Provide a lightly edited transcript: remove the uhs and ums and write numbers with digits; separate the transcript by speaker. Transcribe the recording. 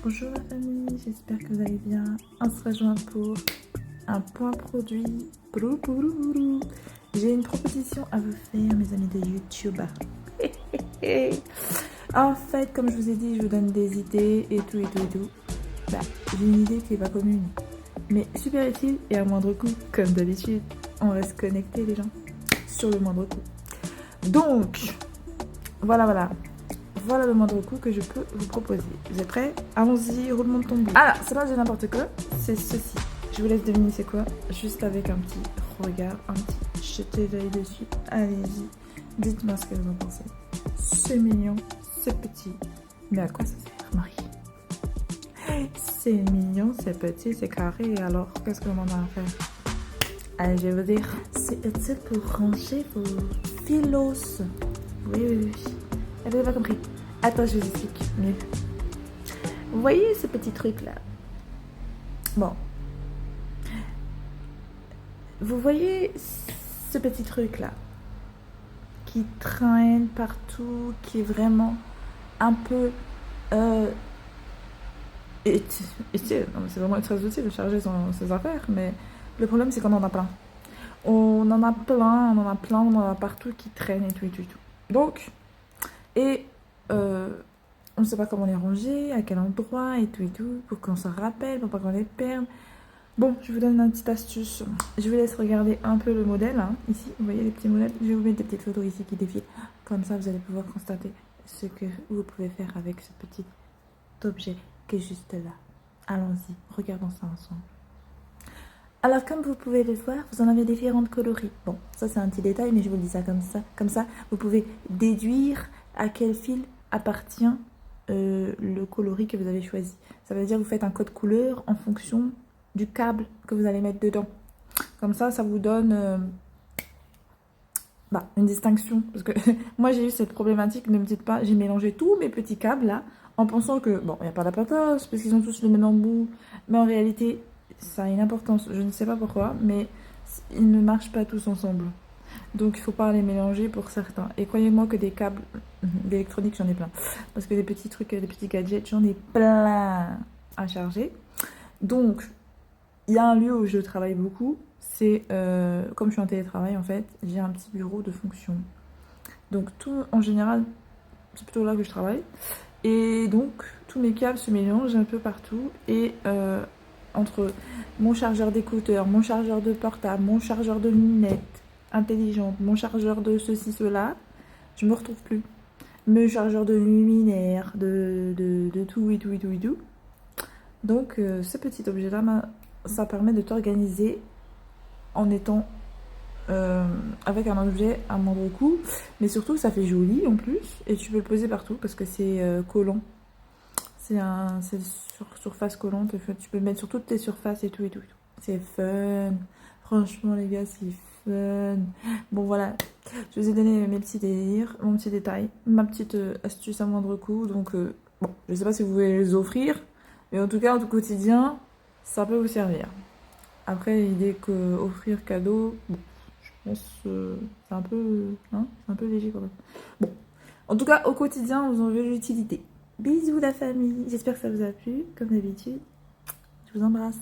Speaker 1: Bonjour la famille, j'espère que vous allez bien. On se rejoint pour un point produit. Boulou, boulou, boulou. J'ai une proposition à vous faire, mes amis de YouTube. En fait, comme je vous ai dit, je vous donne des idées et tout. Bah, j'ai une idée qui n'est pas commune, mais super utile et à moindre coût, comme d'habitude. On reste connectés les gens, sur le moindre coût. Donc, voilà le moindre coup que je peux vous proposer. Vous êtes prêts? Allons-y, roulement de tambour. Alors, c'est pas de n'importe quoi, c'est ceci. Je vous laisse deviner c'est quoi, juste avec un petit regard, un petit jeter d'œil dessus. Allez-y, dites-moi ce que vous en pensez. C'est mignon, c'est petit, mais à quoi ça sert, Marie? C'est mignon, c'est petit, c'est carré, alors qu'est-ce qu'on en a à faire? Allez, je vais vous dire, c'est utile pour ranger vos filos. Oui. Vous n'avez pas compris. Attends, je vous explique mieux. Vous voyez ce petit truc là? Bon. Vous voyez ce petit truc là qui traîne partout, qui est vraiment un peu utile. C'est vraiment très utile de charger ses affaires, mais le problème c'est qu'on en a plein. On en a partout qui traînent et tout. Donc, on ne sait pas comment les ranger, à quel endroit et tout, pour qu'on s'en rappelle, pour pas qu'on les perde. Bon, je vous donne une petite astuce. Je vous laisse regarder un peu le modèle, hein, ici, vous voyez les petits modèles. Je vais vous mettre des petites photos ici qui défilent. Comme ça, vous allez pouvoir constater ce que vous pouvez faire avec ce petit objet qui est juste là. Allons-y, regardons ça ensemble. Alors, comme vous pouvez le voir, vous en avez différentes coloris. Bon, ça c'est un petit détail, mais je vous le dis ça comme ça. Comme ça, vous pouvez déduire à quel fil appartient le coloris que vous avez choisi. Ça veut dire que vous faites un code couleur en fonction du câble que vous allez mettre dedans. Comme ça vous donne une distinction. Parce que moi, j'ai eu cette problématique, ne me dites pas, j'ai mélangé tous mes petits câbles là, en pensant que, bon, il n'y a pas d'importance, parce qu'ils ont tous le même embout. Mais en réalité, ça a une importance. Je ne sais pas pourquoi, mais ils ne marchent pas tous ensemble. Donc il ne faut pas les mélanger pour certains. Et croyez-moi que des câbles d'électronique, j'en ai plein. Parce que des petits trucs, des petits gadgets, j'en ai plein à charger. Donc, il y a un lieu où je travaille beaucoup. C'est, comme je suis en télétravail en fait, j'ai un petit bureau de fonction. Donc tout, en général, c'est plutôt là que je travaille. Et donc, tous mes câbles se mélangent un peu partout. Et entre mon chargeur d'écouteurs, mon chargeur de portable, mon chargeur de lunettes intelligentes, mon chargeur de ceci, cela, je me retrouve plus. Mes chargeurs de luminaire, de tout. Donc, ce petit objet-là, ça permet de t'organiser en étant avec un objet à moindre coût, mais surtout ça fait joli en plus, et tu peux le poser partout parce que c'est collant. C'est sur surface collante, tu peux le mettre sur toutes tes surfaces et tout. C'est fun. Franchement les gars, c'est fun. Bon voilà, je vous ai donné mes petits délires, mon petit détail, ma petite astuce à moindre coût. Donc bon, je sais pas si vous voulez les offrir, mais en tout cas, en tout quotidien, ça peut vous servir. Après, l'idée que offrir cadeau, bon, je pense c'est un peu, hein, c'est un peu léger quand même. Bon, en tout cas, au quotidien, vous en avez l'utilité. Bisous la famille, j'espère que ça vous a plu, comme d'habitude. Je vous embrasse.